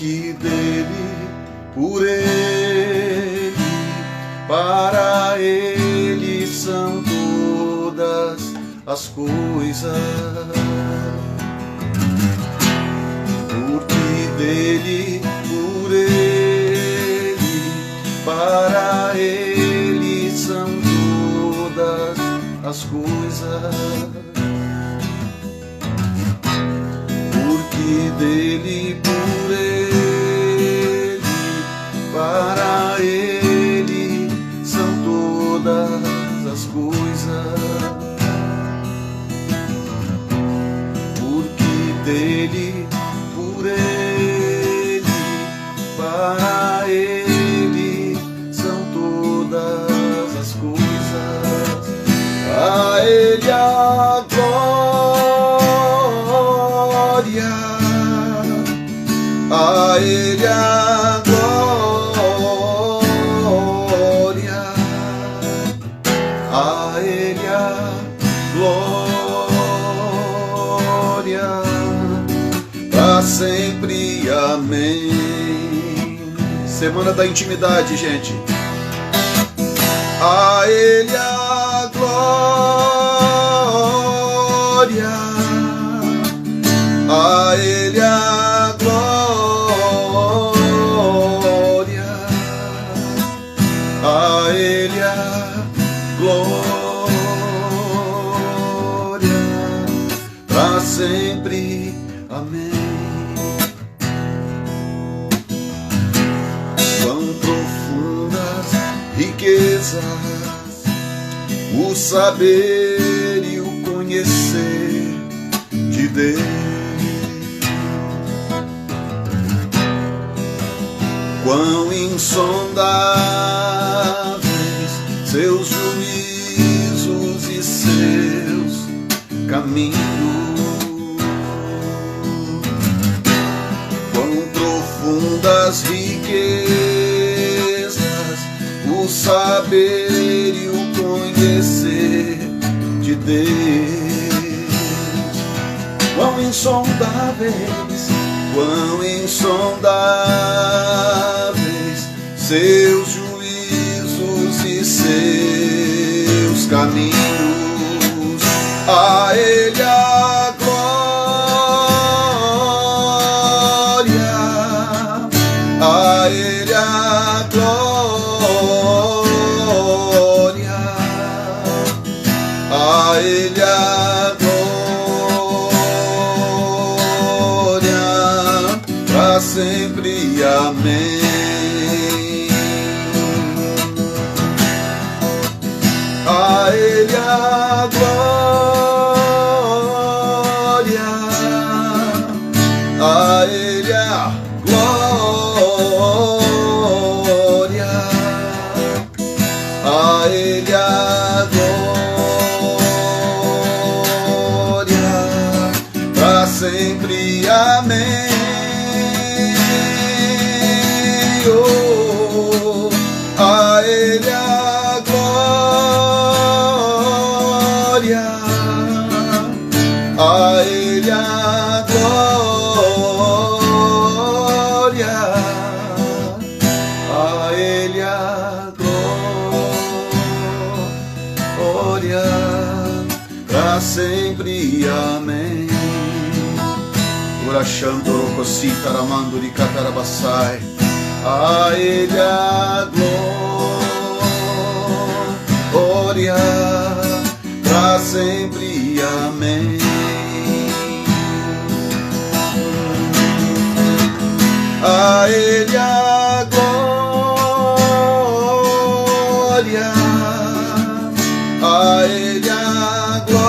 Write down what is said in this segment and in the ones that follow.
porque dele, por ele, para ele são todas as coisas. Porque dele, por ele, para ele são todas as coisas. Porque dele, por ele, para ele são todas as coisas. Porque dele, por ele, para ele são todas as coisas. A ele a glória, a ele a glória, a ele a glória, para sempre, amém. Semana da intimidade, gente. A ele a glória, a ele a glória, a ele a glória, para sempre, amém. Quão profundas riquezas, o saber e o conhecer de Deus. Quão insondáveis seus juízos e seus caminhos. Quão profundas riquezas, o saber e o conhecer de Deus. Quão insondáveis, quão insondáveis seus juízos e seus caminhos. A ele a glória, a ele a glória, a ele a glória, para sempre, amém. A ele a glória, a ele a glória, a ele a glória, para sempre, amém. Oh, a ele a glória, a ele a glória, a ele a glória, para sempre, amém. Urashandoro cosita ramando de catarabassai, a ele a glória, para sempre, amém. A ele a glória, a ele a glória,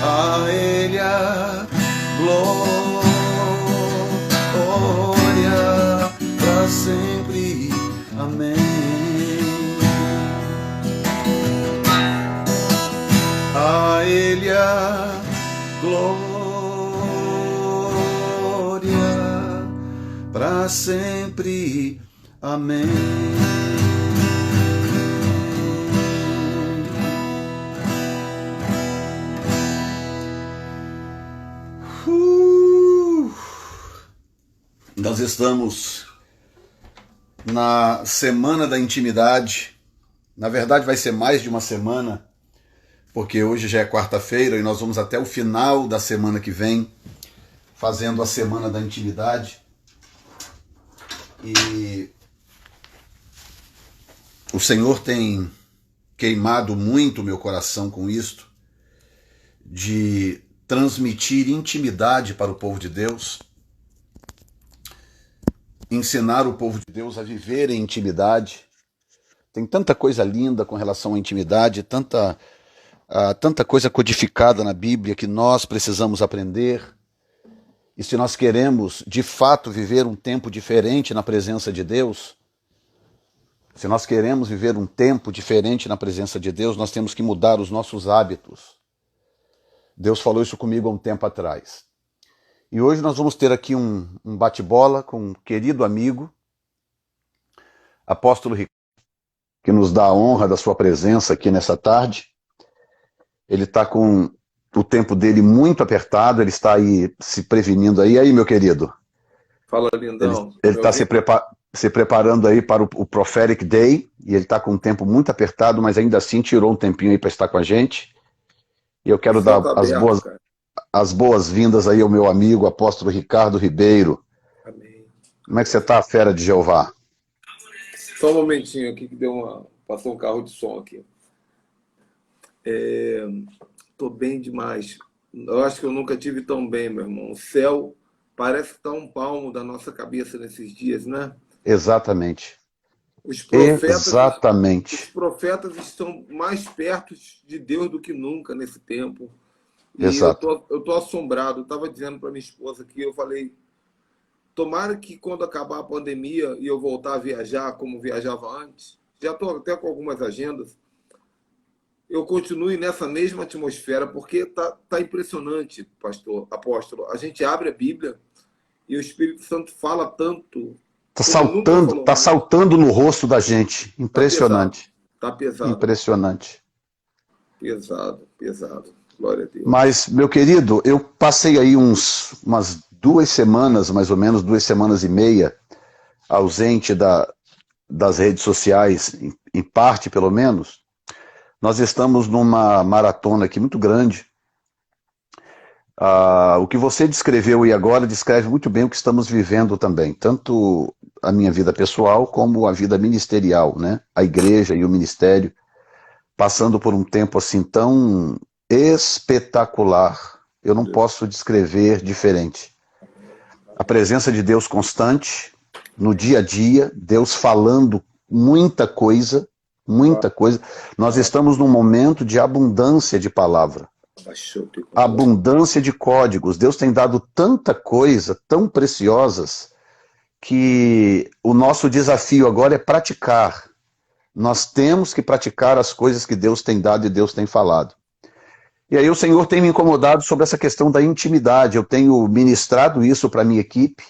a ele a glória, para sempre, amém. A ele a glória, para sempre, amém. Nós estamos na Semana da Intimidade. Na verdade, vai ser mais de uma semana, porque hoje já é quarta-feira e nós vamos até o final da semana que vem, fazendo a Semana da Intimidade. E o Senhor tem queimado muito o meu coração com isto, de transmitir intimidade para o povo de Deus, ensinar o povo de Deus a viver em intimidade. Tem tanta coisa linda com relação à intimidade, tanta coisa codificada na Bíblia que nós precisamos aprender. E se nós queremos, de fato, viver um tempo diferente na presença de Deus, se nós queremos viver um tempo diferente na presença de Deus, nós temos que mudar os nossos hábitos. Deus falou isso comigo há um tempo atrás. E hoje nós vamos ter aqui um bate-bola com um querido amigo, apóstolo Ricardo, que nos dá a honra da sua presença aqui nessa tarde. Ele está com o tempo dele muito apertado, ele está aí se prevenindo aí. E aí, meu querido? Fala, lindão. Ele está se preparando aí para o Prophetic Day, e ele está com um tempo muito apertado, mas ainda assim tirou um tempinho aí para estar com a gente. E eu quero dar as boas-vindas aí ao meu amigo, apóstolo Ricardo Ribeiro. Amém. Como é que você está, fera de Jeová? Só um momentinho aqui que passou um carro de som aqui. Tô bem demais. Eu acho que eu nunca tive tão bem, meu irmão. O céu parece que está um palmo da nossa cabeça nesses dias, né? Exatamente. Os profetas estão mais perto de Deus do que nunca nesse tempo. E Exato. eu tô assombrado. Eu estava dizendo para minha esposa que eu falei, tomara que quando acabar a pandemia e eu voltar a viajar como viajava antes, já estou até com algumas agendas, eu continue nessa mesma atmosfera, porque tá impressionante, apóstolo. A gente abre a Bíblia e o Espírito Santo fala tanto. Tá saltando no rosto da gente. Impressionante. Tá pesado. Impressionante. Pesado. Glória a Deus. Mas, meu querido, eu passei aí umas 2 semanas, mais ou menos, 2 semanas e meia, ausente das redes sociais, em parte pelo menos. Nós estamos numa maratona aqui muito grande. O que você descreveu aí agora descreve muito bem o que estamos vivendo também, tanto a minha vida pessoal como a vida ministerial, né? A igreja e o ministério, passando por um tempo assim tão espetacular. Eu não posso descrever diferente. A presença de Deus constante, no dia a dia, Deus falando muita coisa. Nós estamos num momento de abundância de palavra. Abundância de códigos. Deus tem dado tanta coisa, tão preciosas, que o nosso desafio agora é praticar. Nós temos que praticar as coisas que Deus tem dado e Deus tem falado. E aí o Senhor tem me incomodado sobre essa questão da intimidade. Eu tenho ministrado isso para a minha equipe.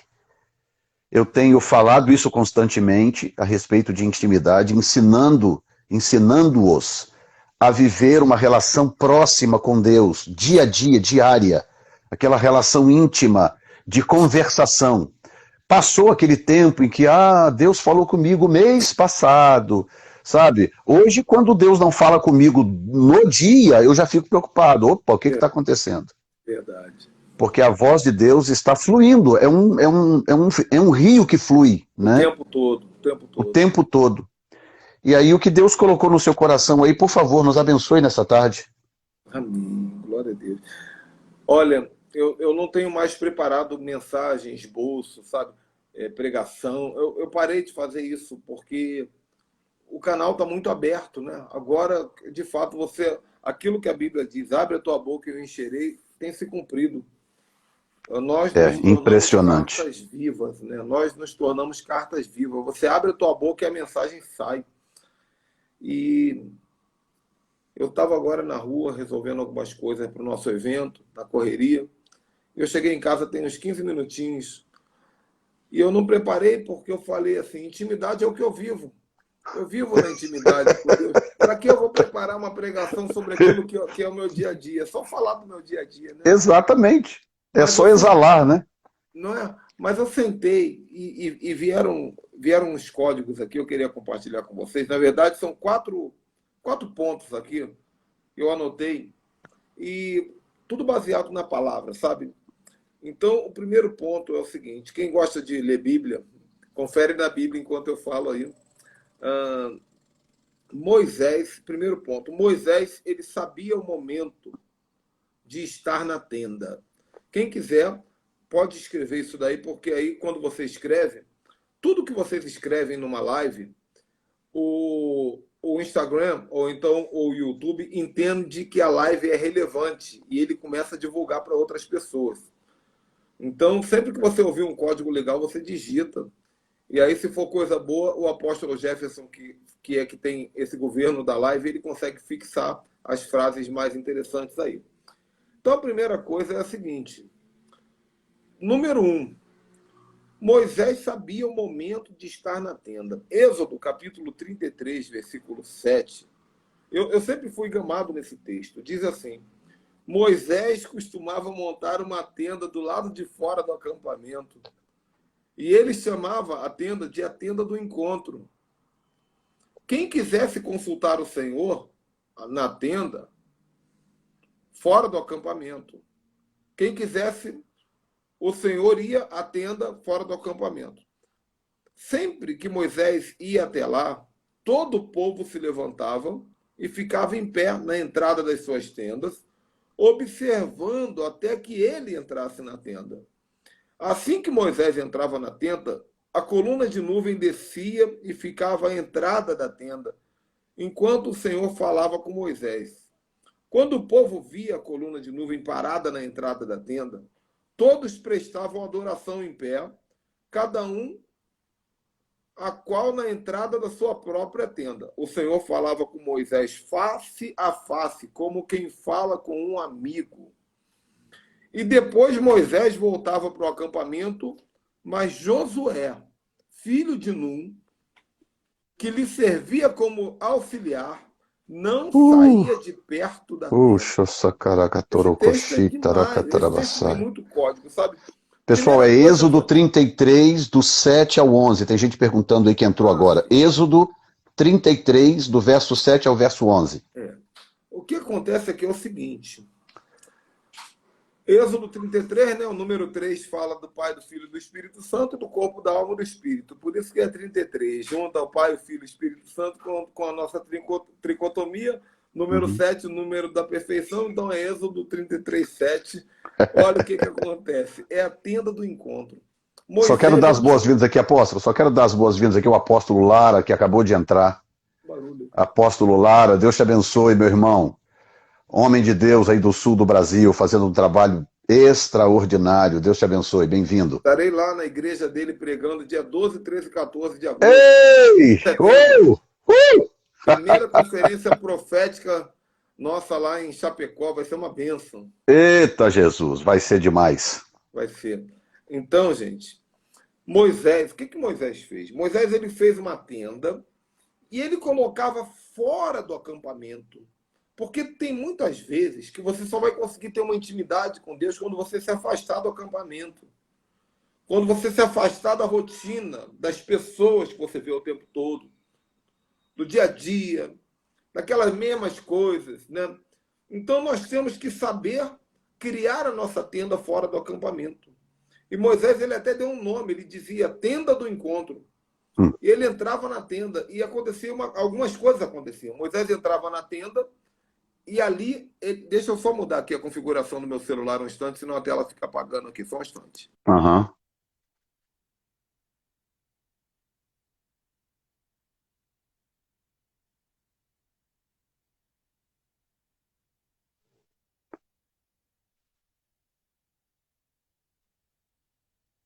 Eu tenho falado isso constantemente a respeito de intimidade, ensinando-os a viver uma relação próxima com Deus, dia a dia, diária, aquela relação íntima, de conversação. Passou aquele tempo em que, Deus falou comigo mês passado, sabe? Hoje, quando Deus não fala comigo no dia, eu já fico preocupado. Opa, o que está acontecendo? Verdade. Porque a voz de Deus está fluindo, é um rio que flui, né? O tempo todo. E aí o que Deus colocou no seu coração aí, por favor, nos abençoe nessa tarde. Amém. Glória a Deus. Olha, eu não tenho mais preparado mensagens, esboço, sabe? Pregação. Eu parei de fazer isso porque o canal está muito aberto, né? Agora, de fato, aquilo que a Bíblia diz, abre a tua boca e eu encherei, tem se cumprido. Nós nos impressionante. Cartas vivas, né? Nós nos tornamos cartas vivas. Você abre a tua boca e a mensagem sai. E eu estava agora na rua resolvendo algumas coisas para o nosso evento, na correria. Eu cheguei em casa tem uns 15 minutinhos e eu não preparei porque eu falei assim, intimidade é o que eu vivo. Eu vivo na intimidade com Deus. Para que eu vou preparar uma pregação sobre aquilo que é o meu dia a dia? É só falar do meu dia a dia, né? Exatamente. É só exalar, né? Não é? Mas eu sentei e vieram uns códigos aqui, eu queria compartilhar com vocês. Na verdade, são quatro pontos aqui que eu anotei, e tudo baseado na palavra, sabe? Então, o primeiro ponto é o seguinte: quem gosta de ler Bíblia, confere na Bíblia enquanto eu falo aí. Moisés, primeiro ponto, Moisés, ele sabia o momento de estar na tenda. Quem quiser pode escrever isso daí, porque aí quando você escreve, tudo que vocês escrevem numa live, o Instagram ou então o YouTube entende que a live é relevante e ele começa a divulgar para outras pessoas. Então, sempre que você ouvir um código legal, você digita. E aí, se for coisa boa, o apóstolo Jefferson, que tem esse governo da live, ele consegue fixar as frases mais interessantes aí. Então, a primeira coisa é a seguinte. Número 1. Moisés sabia o momento de estar na tenda. Êxodo, capítulo 33, versículo 7. Eu sempre fui gamado nesse texto. Diz assim: Moisés costumava montar uma tenda do lado de fora do acampamento. E ele chamava a tenda de a tenda do encontro. Quem quisesse consultar o Senhor na tenda, fora do acampamento. Quem quisesse, o Senhor ia à tenda fora do acampamento. Sempre que Moisés ia até lá, todo o povo se levantava e ficava em pé na entrada das suas tendas, observando até que ele entrasse na tenda. Assim que Moisés entrava na tenda, a coluna de nuvem descia e ficava à entrada da tenda, enquanto o Senhor falava com Moisés. Quando o povo via a coluna de nuvem parada na entrada da tenda, todos prestavam adoração em pé, cada um a qual na entrada da sua própria tenda. O Senhor falava com Moisés face a face, como quem fala com um amigo. E depois Moisés voltava para o acampamento, mas Josué, filho de Num, que lhe servia como auxiliar, não saía de perto da tenda. Puxa, Esse texto tem muito código, sabe? Pessoal, é Êxodo 33, do 7 ao 11. Tem gente perguntando aí que entrou agora. Êxodo 33, do verso 7 ao verso 11. O que acontece aqui é o seguinte. Êxodo 33, né, o número 3 fala do Pai, do Filho e do Espírito Santo, do corpo, da alma e do Espírito. Por isso que é 33. Junta o Pai, o Filho e o Espírito Santo com a nossa tricotomia. Número 7, o número da perfeição. Então é Êxodo 33, 7. Olha o que acontece. É a tenda do encontro. Moisés, só quero dar as boas-vindas aqui, apóstolo. Só quero dar as boas-vindas aqui ao apóstolo Lara, que acabou de entrar. Barulho. Apóstolo Lara, Deus te abençoe, meu irmão. Homem de Deus aí do sul do Brasil, fazendo um trabalho extraordinário. Deus te abençoe, bem-vindo. Estarei lá na igreja dele pregando dia 12, 13 e 14 de agosto. Ei! Primeira conferência profética nossa lá em Chapecó, vai ser uma bênção. Eita Jesus, vai ser demais. Vai ser. Então, gente, Moisés, o que Moisés fez? Moisés, ele fez uma tenda e ele colocava fora do acampamento. Porque tem muitas vezes que você só vai conseguir ter uma intimidade com Deus quando você se afastar do acampamento. Quando você se afastar da rotina, das pessoas que você vê o tempo todo, do dia a dia, daquelas mesmas coisas, né? Então nós temos que saber criar a nossa tenda fora do acampamento. E Moisés, ele até deu um nome, ele dizia tenda do encontro. E ele entrava na tenda e acontecia algumas coisas aconteciam. Moisés entrava na tenda e ali, deixa eu só mudar aqui a configuração do meu celular um instante, senão a tela fica apagando aqui, só um instante.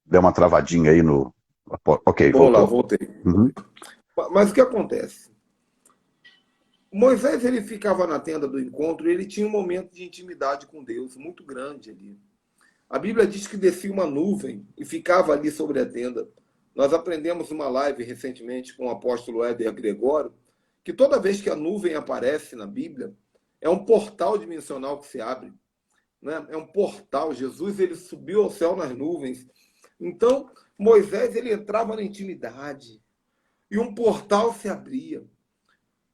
Deu uma travadinha aí no... Ok, voltou. Lá, voltei. Mas o que acontece? Moisés, ele ficava na tenda do encontro e ele tinha um momento de intimidade com Deus muito grande ali. A Bíblia diz que descia uma nuvem e ficava ali sobre a tenda. Nós aprendemos uma live recentemente com o apóstolo Éder Gregório, que toda vez que a nuvem aparece na Bíblia, é um portal dimensional que se abre. Né? É um portal. Jesus, ele subiu ao céu nas nuvens. Então, Moisés ele entrava na intimidade e um portal se abria.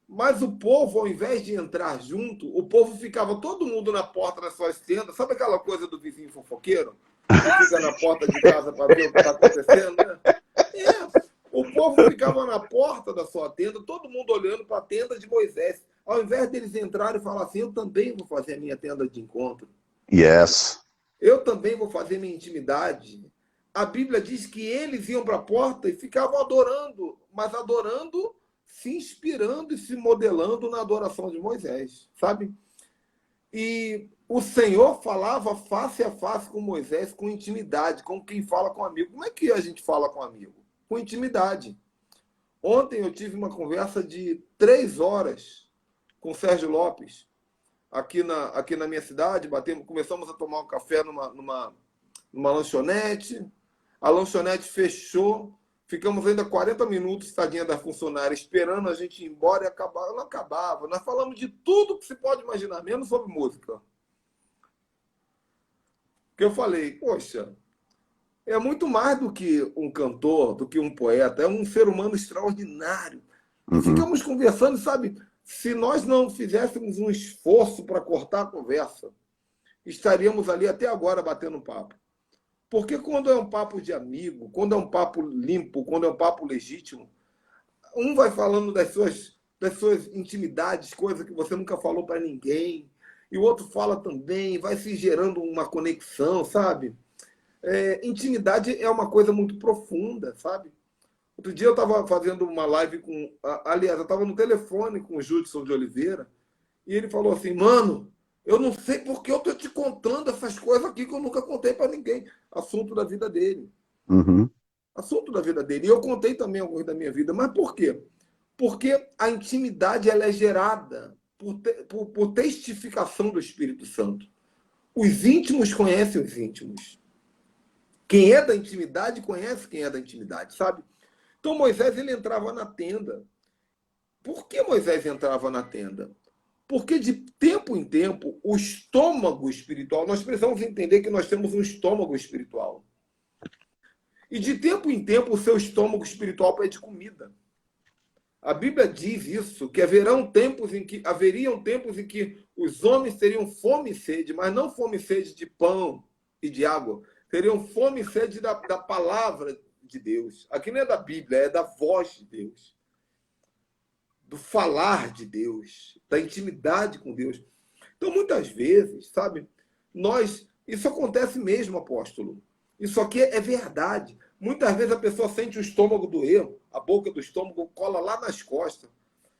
Mas o povo, ao invés de entrar junto, o povo ficava todo mundo na porta das suas tendas. Sabe aquela coisa do vizinho fofoqueiro? Que fica na porta de casa para ver o que está acontecendo, né? O povo ficava na porta da sua tenda, todo mundo olhando para a tenda de Moisés. Ao invés deles entrarem e falar assim, eu também vou fazer a minha tenda de encontro. Yes. Eu também vou fazer minha intimidade. A Bíblia diz que eles iam para a porta e ficavam adorando, mas adorando, se inspirando e se modelando na adoração de Moisés, sabe? E o Senhor falava face a face com Moisés, com intimidade, como quem fala com amigo. Como é que a gente fala com amigo? Com intimidade. Ontem eu tive uma conversa de 3 horas com o Sérgio Lopes, aqui na minha cidade. Começamos a tomar um café numa lanchonete. A lanchonete fechou. Ficamos ainda 40 minutos, tadinha da funcionária, esperando a gente ir embora e acabar. Não acabava. Nós falamos de tudo que se pode imaginar, menos sobre música. Que eu falei, poxa, é muito mais do que um cantor, do que um poeta, é um ser humano extraordinário. E ficamos conversando, sabe? Se nós não fizéssemos um esforço para cortar a conversa, estaríamos ali até agora batendo papo. Porque quando é um papo de amigo, quando é um papo limpo, quando é um papo legítimo, um vai falando das suas intimidades, coisas que você nunca falou para ninguém, e o outro fala também, vai se gerando uma conexão, sabe? Intimidade é uma coisa muito profunda, sabe? Outro dia eu estava fazendo uma live com... Aliás, eu estava no telefone com o Judson de Oliveira, e ele falou assim, mano, eu não sei porque eu estou te contando essas coisas aqui que eu nunca contei para ninguém. Assunto da vida dele. Assunto da vida dele. E eu contei também alguns da minha vida. Mas por quê? Porque a intimidade ela é gerada por testificação do Espírito Santo. Os íntimos conhecem os íntimos. Quem é da intimidade conhece quem é da intimidade, sabe? Então Moisés ele entrava na tenda. Por que Moisés entrava na tenda? Porque de tempo em tempo, o estômago espiritual, nós precisamos entender que nós temos um estômago espiritual. E de tempo em tempo, o seu estômago espiritual pede comida. A Bíblia diz isso, que haveriam tempos em que os homens teriam fome e sede, mas não fome e sede de pão e de água, teriam fome e sede da palavra de Deus. Aqui não é da Bíblia, é da voz de Deus. Do falar de Deus, da intimidade com Deus. Então, muitas vezes, sabe, isso acontece mesmo, apóstolo. Isso aqui é verdade. Muitas vezes a pessoa sente o estômago doer, a boca do estômago cola lá nas costas.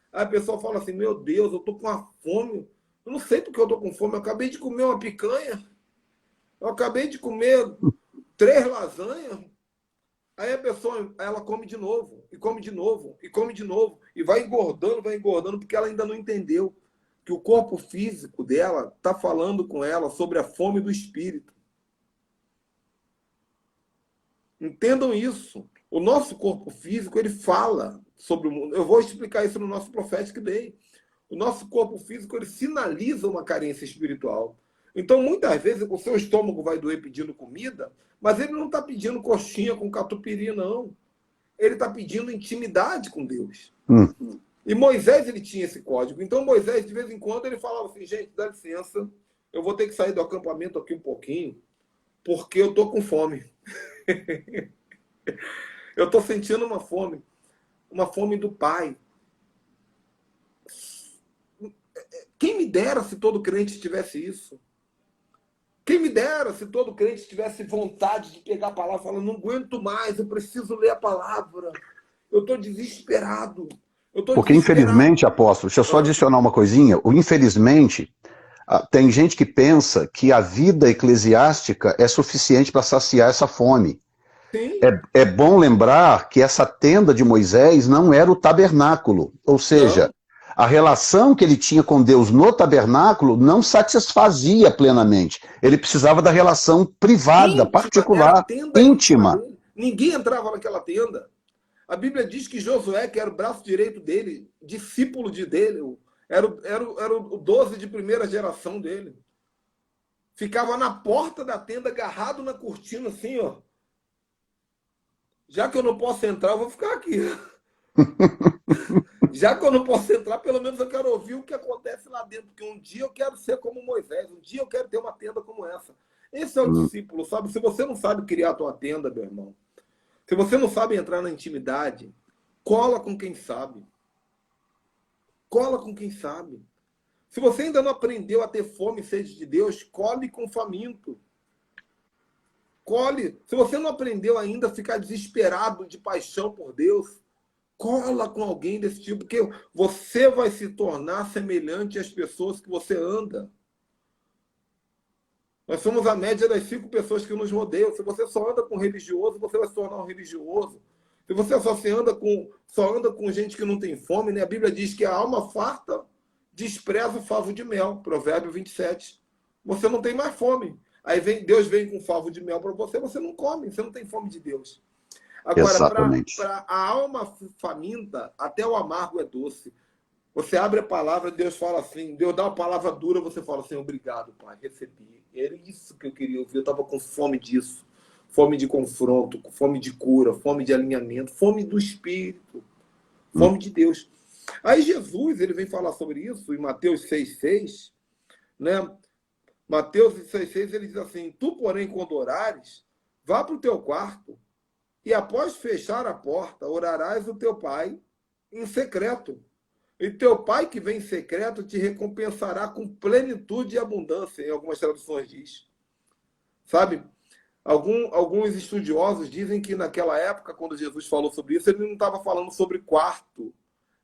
Aí a pessoa fala assim, meu Deus, eu estou com uma fome. Eu não sei porque eu estou com fome. Eu acabei de comer uma picanha. Eu acabei de comer 3 lasanhas. Aí a pessoa, ela come de novo, e come de novo, e come de novo, e vai engordando, porque ela ainda não entendeu que o corpo físico dela está falando com ela sobre a fome do espírito. Entendam isso. O nosso corpo físico, ele fala sobre o mundo. Eu vou explicar isso no nosso Prophetic Day. O nosso corpo físico, ele sinaliza uma carência espiritual. Então, muitas vezes, o seu estômago vai doer pedindo comida, mas ele não está pedindo coxinha com catupiry, não. Ele está pedindo intimidade com Deus. E Moisés, ele tinha esse código. Então, Moisés, de vez em quando, ele falava assim, gente, dá licença, eu vou ter que sair do acampamento aqui um pouquinho, porque eu estou com fome. Eu estou sentindo uma fome do Pai. Quem me dera se todo crente tivesse isso. Quem me dera se todo crente tivesse vontade de pegar a palavra e falar, não aguento mais, eu preciso ler a palavra. Eu estou desesperado. Porque, infelizmente, apóstolo, deixa eu só adicionar uma coisinha. Infelizmente, tem gente que pensa que a vida eclesiástica é suficiente para saciar essa fome. É bom lembrar que essa tenda de Moisés não era o tabernáculo. Ou seja, a relação que ele tinha com Deus no tabernáculo não satisfazia plenamente. Ele precisava da relação privada, particular, íntima. Ninguém entrava naquela tenda. A Bíblia diz que Josué, que era o braço direito dele, discípulo dele, era o 12 de primeira geração dele. Ficava na porta da tenda, agarrado na cortina, assim, ó. Já que eu não posso entrar, eu vou ficar aqui. Já que eu não posso entrar, pelo menos eu quero ouvir o que acontece lá dentro, porque um dia eu quero ser como Moisés, um dia eu quero ter uma tenda como essa. Esse é o Hum. discípulo, sabe? Se você não sabe criar a tua tenda, meu irmão, se você não sabe entrar na intimidade, cola com quem sabe. Cola com quem sabe. Se você ainda não aprendeu a ter fome e sede de Deus, cole com o faminto. Cole. Se você não aprendeu ainda a ficar desesperado de paixão por Deus, cola com alguém desse tipo, porque você vai se tornar semelhante às pessoas que você anda. Nós somos a média das 5 pessoas que nos rodeiam. Se você só anda com religioso, você vai se tornar um religioso. Se você só anda com gente que não tem fome, né? A Bíblia diz que a alma farta despreza o favo de mel, Provérbio 27. Você não tem mais fome. Aí Deus vem com favo de mel para você, você não come, você não tem fome de Deus. Agora, Exatamente. para a alma faminta, até o amargo é doce. Você abre a palavra, Deus fala assim, Deus dá uma palavra dura, você fala assim, obrigado, Pai, recebi. Era isso que eu queria ouvir, eu estava com fome disso. Fome de confronto, fome de cura, fome de alinhamento, fome do Espírito, Hum. fome de Deus. Aí Jesus, ele vem falar sobre isso em Mateus 6,6, né? Mateus 6,6, ele diz assim, tu, porém, quando orares, vá para o teu quarto e após fechar a porta, orarás o teu Pai em secreto. E teu Pai que vem em secreto te recompensará com plenitude e abundância, em algumas traduções diz. Sabe? Alguns estudiosos dizem que naquela época, quando Jesus falou sobre isso, ele não estava falando sobre quarto.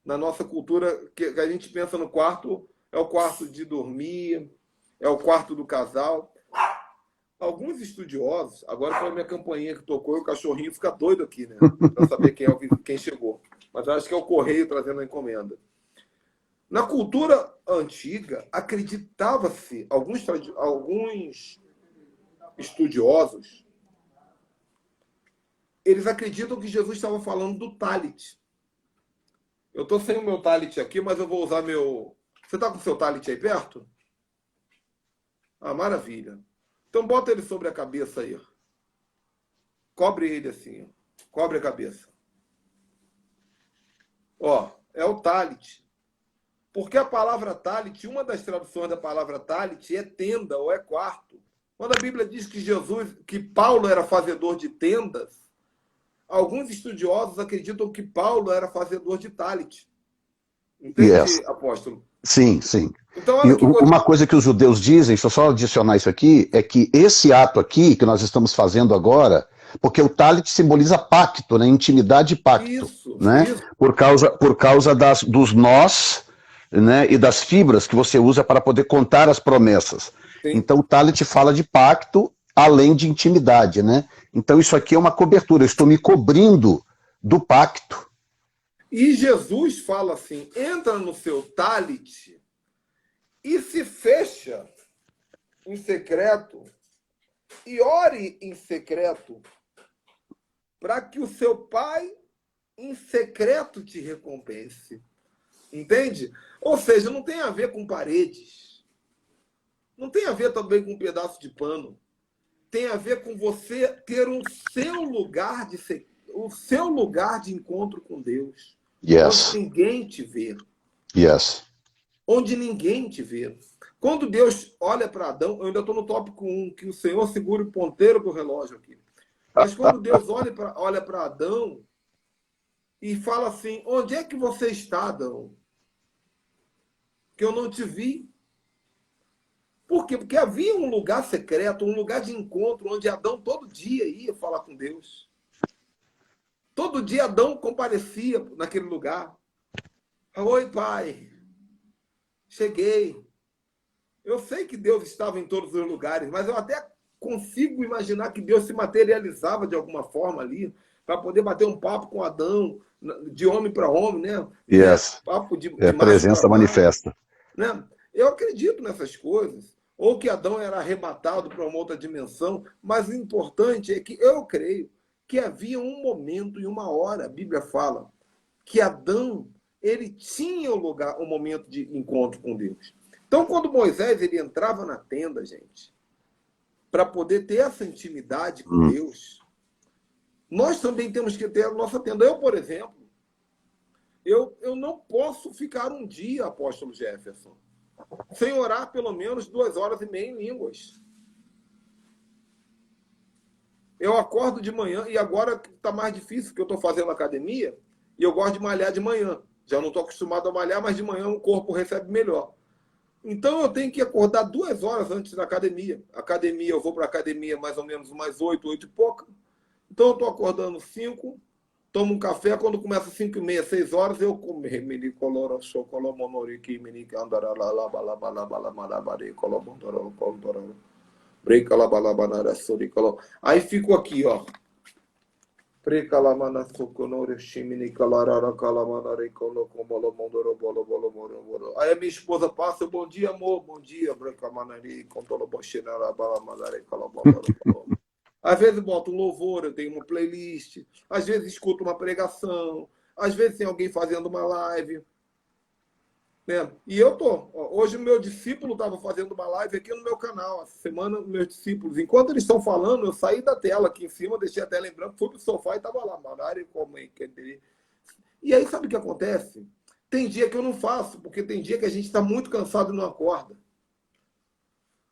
Na nossa cultura, que a gente pensa no quarto, é o quarto de dormir, é o quarto do casal. Alguns estudiosos, agora foi a minha campainha que tocou e o cachorrinho fica doido aqui, né? Para saber quem chegou. Mas acho que é o correio trazendo a encomenda. Na cultura antiga, acreditava-se, alguns estudiosos, eles acreditam que Jesus estava falando do talit. Eu estou sem o meu talit aqui, mas eu vou usar meu... Você está com o seu talit aí perto? Ah, maravilha. Então bota ele sobre a cabeça aí. Cobre ele assim. Cobre a cabeça. Ó, é o talit. Porque a palavra talit, uma das traduções da palavra talit é tenda ou é quarto. Quando a Bíblia diz que Paulo era fazedor de tendas, alguns estudiosos acreditam que Paulo era fazedor de talit. Entende, Yes. apóstolo? Sim, sim. Então, E olha que coisa. uma coisa que os judeus dizem, deixa eu só adicionar isso aqui, é que esse ato aqui, que nós estamos fazendo agora, porque o talit simboliza pacto, né? Intimidade e pacto, Isso, né? isso. Por causa dos nós, né? E das fibras que você usa para poder contar as promessas. Sim. Então o talit fala de pacto, além de intimidade, né? Então isso aqui é uma cobertura, eu estou me cobrindo do pacto. E Jesus fala assim, entra no seu talit e se fecha em secreto e ore em secreto para que o seu pai em secreto te recompense. Entende? Ou seja, não tem a ver com paredes. Não tem a ver também com um pedaço de pano. Tem a ver com você ter o seu lugar de encontro com Deus. Onde Yes, ninguém te vê. yes. Onde ninguém te vê. Quando Deus olha para Adão, eu ainda estou no tópico 1, que o Senhor segure o ponteiro do relógio aqui. Mas quando Deus olha para Adão e fala assim, onde é que você está, Adão? Que eu não te vi. Por quê? Porque havia um lugar secreto, um lugar de encontro, onde Adão todo dia ia falar com Deus. Todo dia Adão comparecia naquele lugar. Oi, pai. Cheguei. Eu sei que Deus estava em todos os lugares, mas eu até consigo imaginar que Deus se materializava de alguma forma ali, para poder bater um papo com Adão, de homem para homem, né? Yes. Papo É de macho para presença macho. manifesta. Né? Eu acredito nessas coisas. Ou que Adão era arrebatado para uma outra dimensão, mas o importante é que eu creio que havia um momento e uma hora, a Bíblia fala, que Adão ele tinha o lugar, o momento de encontro com Deus. Então, quando Moisés ele entrava na tenda, gente, para poder ter essa intimidade com Deus, Nós também temos que ter a nossa tenda. Eu, por exemplo, eu não posso ficar um dia, apóstolo Jefferson, sem orar pelo menos 2 horas e meia em línguas. Eu acordo de manhã, e agora está mais difícil, porque eu estou fazendo academia, e eu gosto de malhar de manhã. Já não estou acostumado a malhar, mas de manhã o corpo recebe melhor. Então eu tenho que acordar 2 horas antes da academia. Eu vou para a academia mais ou menos umas 8, 8 e pouca. Então eu estou acordando 5, tomo um café, quando começa 5h30, 6 horas, eu como aí fico aqui, ó. Aí a minha esposa passa, bom dia, amor, bom dia. Às vezes boto um louvor, eu tenho uma playlist. Às vezes escuto uma pregação. Às vezes tem alguém fazendo uma live. Né? E eu tô. Hoje o meu discípulo estava fazendo uma live aqui no meu canal. Essa semana, meus discípulos, enquanto eles estão falando, eu saí da tela aqui em cima, deixei a tela em branco, fui pro sofá e estava lá. E aí, sabe o que acontece? Tem dia que eu não faço, porque tem dia que a gente está muito cansado e não acorda.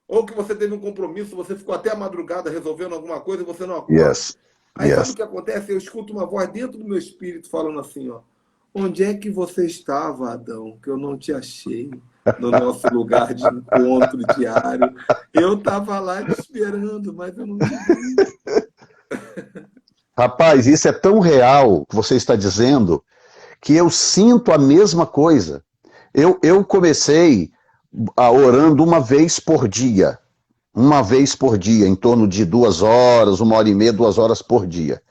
Ou que você teve um compromisso, você ficou até a madrugada resolvendo alguma coisa e você não acorda. Yes. Aí sabe o que acontece? Eu escuto uma voz dentro do meu espírito falando assim, ó. Onde é que você estava, Adão, que eu não te achei no nosso lugar de encontro diário? Eu estava lá te esperando, mas eu não te vi. Rapaz, isso é tão real que você está dizendo que eu sinto a mesma coisa. Eu comecei orando uma vez por dia, em torno de 2 horas, 1h30, 2 horas por dia.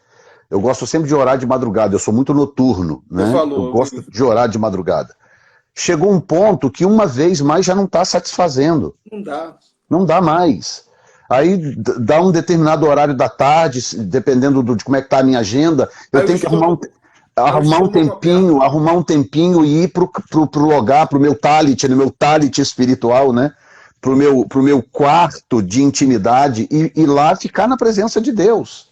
Eu gosto sempre de orar de madrugada, eu sou muito noturno, né? Eu gosto de orar de madrugada. Chegou um ponto que uma vez mais já não está satisfazendo. Não dá. Não dá mais. Aí dá um determinado horário da tarde, dependendo de como é que está a minha agenda, eu tenho que arrumar um tempinho e ir pro lugar, pro meu talit, no meu talit espiritual, né? Pro meu quarto de intimidade e lá ficar na presença de Deus.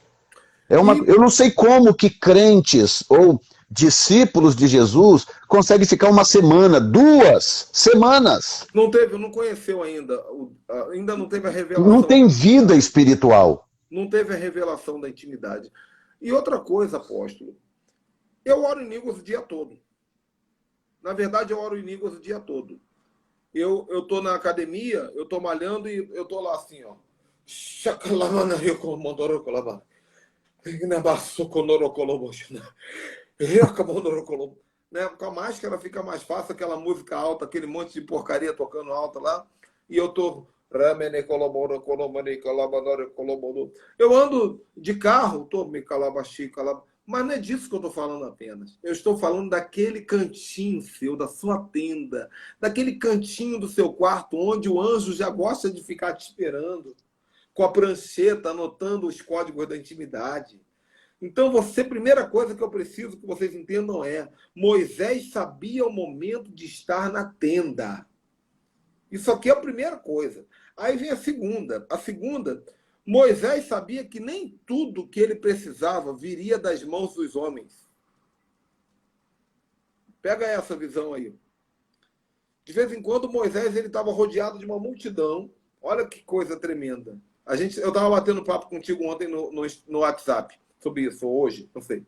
Eu não sei como que crentes ou discípulos de Jesus conseguem ficar uma semana, 2 semanas. Não conheceu ainda. Ainda não teve a revelação. Não tem vida espiritual. Não teve a revelação da intimidade. E outra coisa, apóstolo, eu oro em línguas o dia todo. Na verdade, eu oro em línguas o dia todo. Eu estou na academia, eu estou malhando e eu estou lá assim, ó. Né? Com a máscara fica mais fácil, aquela música alta, aquele monte de porcaria tocando alta lá, e eu tô eu ando de carro, mas não é disso que eu estou falando apenas. Eu estou falando daquele cantinho seu, da sua tenda, daquele cantinho do seu quarto, onde o anjo já gosta de ficar te esperando, com a prancheta, anotando os códigos da intimidade. Então, primeira coisa que eu preciso que vocês entendam é: Moisés sabia o momento de estar na tenda. Isso aqui é a primeira coisa. Aí vem a segunda. A segunda, Moisés sabia que nem tudo que ele precisava viria das mãos dos homens. Pega essa visão aí. De vez em quando, Moisés estava rodeado de uma multidão. Olha que coisa tremenda. Eu estava batendo papo contigo ontem no WhatsApp sobre isso, hoje, não sei.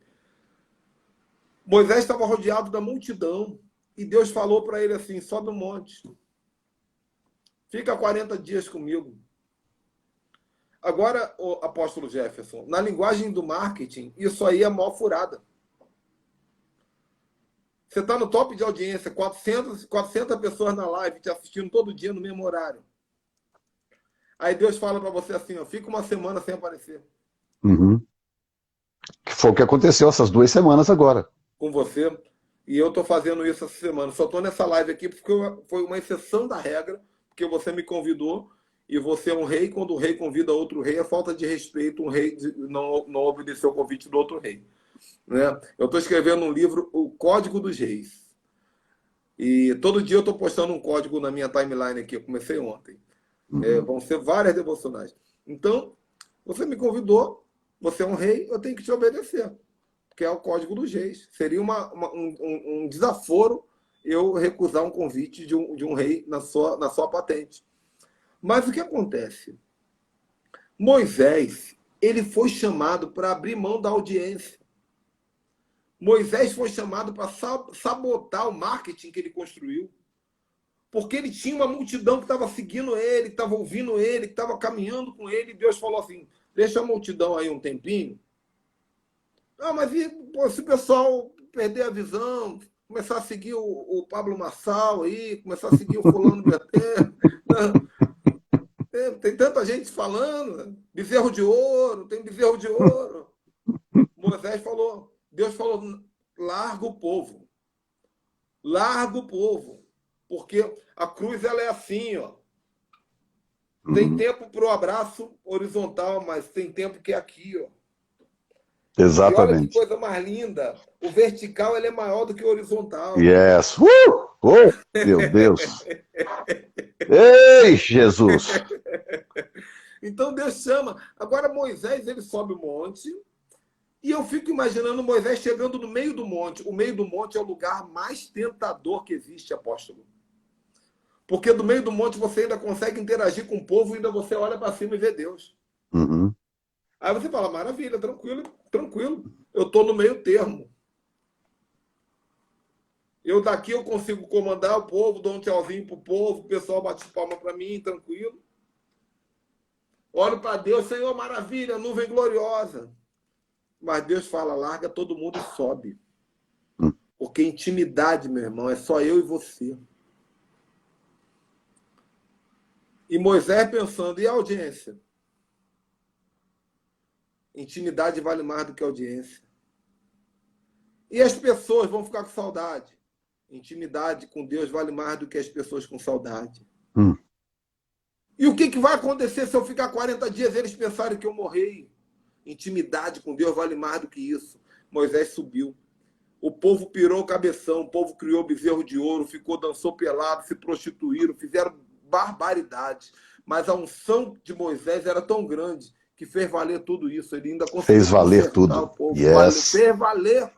Moisés estava rodeado da multidão e Deus falou para ele assim: sobe o monte, fica 40 dias comigo. Agora, o apóstolo Jefferson, na linguagem do marketing, isso aí é mó furada. Você está no top de audiência, 400 pessoas na live te assistindo todo dia no mesmo horário. Aí Deus fala para você assim, ó, fica uma semana sem aparecer. Uhum. Que foi o que aconteceu essas 2 semanas agora. Com você. E eu estou fazendo isso essa semana. Só estou nessa live aqui porque foi uma exceção da regra, porque você me convidou e você é um rei. Quando o rei convida outro rei, é falta de respeito um rei não obedecer o convite do outro rei. Né? Eu estou escrevendo um livro, O Código dos Reis. E todo dia eu estou postando um código na minha timeline aqui. Eu comecei ontem. Vão ser várias devocionais. Então, você me convidou você é um rei, eu tenho que te obedecer, que é o código dos reis. Seria um desaforo eu recusar um convite de um rei na sua patente. Mas o que acontece? Moisés, ele foi chamado para abrir mão da audiência. Moisés foi chamado para sabotar o marketing que ele construiu. Porque ele tinha uma multidão que estava seguindo ele, que estava ouvindo ele, que estava caminhando com ele. E Deus falou assim, deixa a multidão aí um tempinho. Ah, mas se o pessoal perder a visão, começar a seguir o Pablo Marçal aí, começar a seguir o fulano Berter, tem tanta gente falando, né? Bezerro de ouro, tem bezerro de ouro. Moisés falou, Deus falou, larga o povo. Larga o povo. Porque a cruz ela é assim, ó. Tem tempo para o abraço horizontal, mas tem tempo que é aqui, ó. E olha que Exatamente. coisa mais linda. O vertical ele é maior do que o horizontal. Yes. Oh, meu Deus. Ei, Jesus. Então Deus chama. Agora Moisés ele sobe o monte e eu fico imaginando Moisés chegando no meio do monte. O meio do monte é o lugar mais tentador que existe, apóstolo. Porque do meio do monte você ainda consegue interagir com o povo e ainda você olha para cima e vê Deus. Uhum. Aí você fala, maravilha, tranquilo, tranquilo. Eu estou no meio termo. Eu daqui eu consigo comandar o povo, dou um tchauzinho pro povo, o pessoal bate palma para mim, tranquilo. Olho para Deus, Senhor, maravilha, nuvem gloriosa. Mas Deus fala, larga todo mundo e sobe. Porque intimidade, meu irmão, é só eu e você. E Moisés pensando, e a audiência? Intimidade vale mais do que audiência. E as pessoas vão ficar com saudade. Intimidade com Deus vale mais do que as pessoas com saudade. E o que vai acontecer se eu ficar 40 dias e eles pensarem que eu morri? Intimidade com Deus vale mais do que isso. Moisés subiu. O povo pirou o cabeção, o povo criou bezerro de ouro, dançou pelado, se prostituíram, fizeram barbaridades. Mas a unção de Moisés era tão grande que fez valer tudo isso. Ele ainda conseguiu fez valer tudo. O povo. Yes. Fez valer.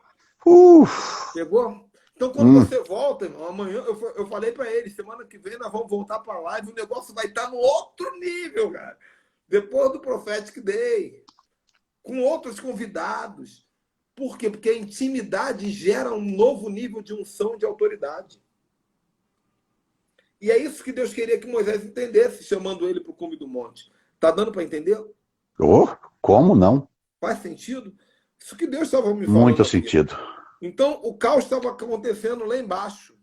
Pegou? Então, quando você volta, irmão, amanhã eu falei para ele, semana que vem nós vamos voltar para a live, o negócio vai estar no outro nível, cara. Depois do Prophetic Day, com outros convidados. Por quê? Porque a intimidade gera um novo nível de unção de autoridade. E é isso que Deus queria que Moisés entendesse, chamando ele para o cume do monte. Tá dando para entender? Como não? Faz sentido? Isso que Deus estava me falando. Muito sentido. Então, o caos estava acontecendo lá embaixo.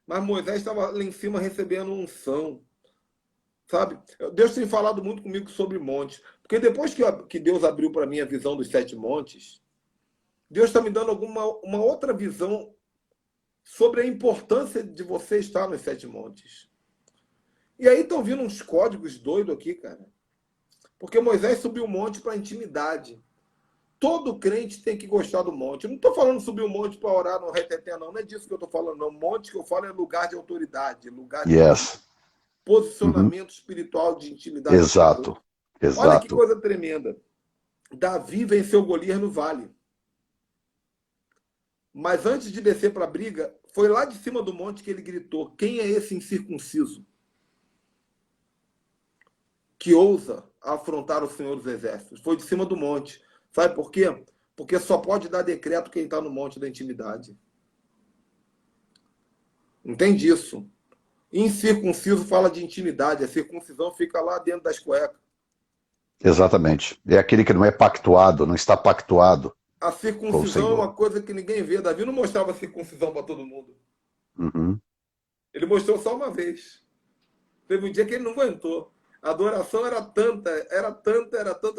Mas Moisés estava lá em cima recebendo unção. Sabe? Deus tem falado muito comigo sobre montes. Porque depois que Deus abriu para mim a visão dos 7 montes, Deus está me dando uma outra visão sobre a importância de você estar nos 7 montes. E aí estão vindo uns códigos doidos aqui, cara. Porque Moisés subiu o monte para intimidade. Todo crente tem que gostar do monte. Eu não estou falando subir o monte para orar no reteté, não. Não é disso que eu estou falando, não. Monte que eu falo é lugar de autoridade, lugar de posicionamento espiritual de intimidade. Exato. Olha que coisa tremenda. Davi venceu Golias no vale. Mas antes de descer para a briga, foi lá de cima do monte que ele gritou: quem é esse incircunciso que ousa afrontar o Senhor dos Exércitos? Foi de cima do monte. Sabe por quê? Porque só pode dar decreto quem está no monte da intimidade. Entende isso? Incircunciso fala de intimidade. A circuncisão fica lá dentro das cuecas. Exatamente. É aquele que não é pactuado, não está pactuado. A circuncisão é uma coisa que ninguém vê. Davi não mostrava circuncisão para todo mundo. Ele mostrou só uma vez. Teve um dia que ele não aguentou. A adoração era tanta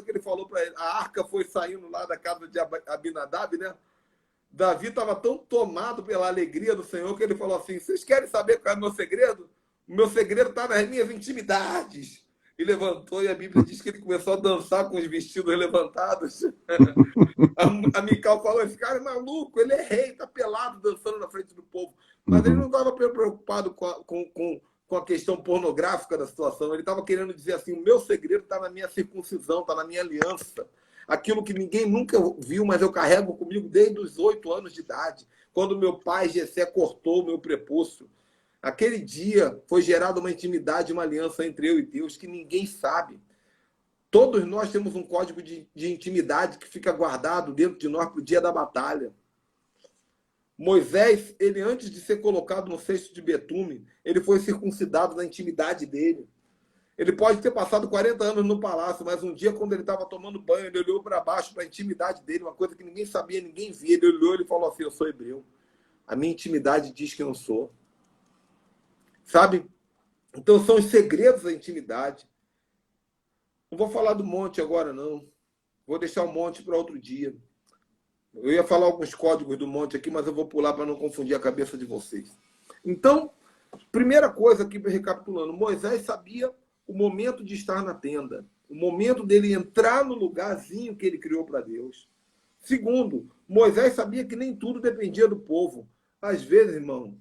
que ele falou para ele. A arca foi saindo lá da casa de Abinadab, né? Davi estava tão tomado pela alegria do Senhor que ele falou assim: vocês querem saber qual é o meu segredo? O meu segredo está nas minhas intimidades. E levantou, e a Bíblia diz que ele começou a dançar com os vestidos levantados. A Mical falou: esse cara é maluco, ele é rei, está pelado dançando na frente do povo. Mas ele não estava preocupado com a questão pornográfica da situação. Ele estava querendo dizer assim: o meu segredo está na minha circuncisão, está na minha aliança. aquilo que ninguém nunca viu, mas eu carrego comigo desde os 8 anos de idade, quando meu pai, Jessé, cortou o meu prepúcio. Aquele dia foi gerada uma intimidade, uma aliança entre eu e Deus que ninguém sabe. Todos nós temos um código de intimidade que fica guardado dentro de nós para o dia da batalha. Moisés, ele antes de ser colocado no cesto de betume, ele foi circuncidado na intimidade dele. Ele pode ter passado 40 anos no palácio, mas um dia, quando ele estava tomando banho, ele olhou para baixo, para a intimidade dele, uma coisa que ninguém sabia, ninguém via. Ele olhou e falou assim: eu sou hebreu. A minha intimidade diz que eu sou. Sabe? Então, são os segredos da intimidade. Não vou falar do monte agora, não. Vou deixar o monte para outro dia. Eu ia falar alguns códigos do monte aqui, mas eu vou pular para não confundir a cabeça de vocês. Então, primeira coisa aqui, recapitulando, Moisés sabia o momento de estar na tenda, o momento dele entrar no lugarzinho que ele criou para Deus. Segundo, Moisés sabia que nem tudo dependia do povo. Às vezes, irmão,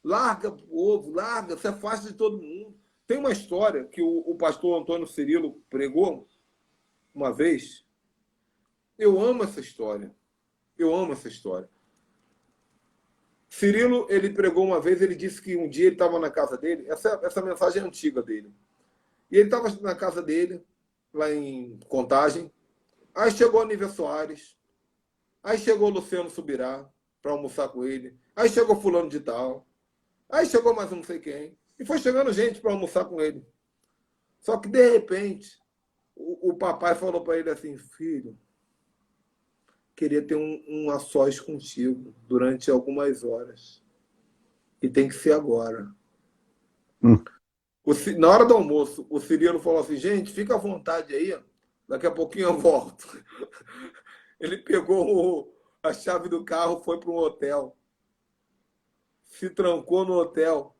larga o povo, larga, se afasta de todo mundo. Tem uma história que o pastor Antônio Cirilo pregou uma vez. Eu amo essa história. Eu amo essa história. Cirilo, ele pregou uma vez, ele disse que um dia ele estava na casa dele, essa mensagem é antiga dele. E ele estava na casa dele, lá em Contagem. Aí chegou a Nívia Soares. Aí chegou o Luciano Subirá para almoçar com ele. Aí chegou fulano de tal. Aí chegou mais um não sei quem. E foi chegando gente para almoçar com ele. Só que, de repente, o papai falou para ele assim: filho, queria ter um a sós contigo durante algumas horas. E tem que ser agora. Na hora do almoço, o Cirilo falou assim: gente, fica à vontade aí, daqui a pouquinho eu volto. Ele pegou a chave do carro, foi para um hotel, se trancou no hotel,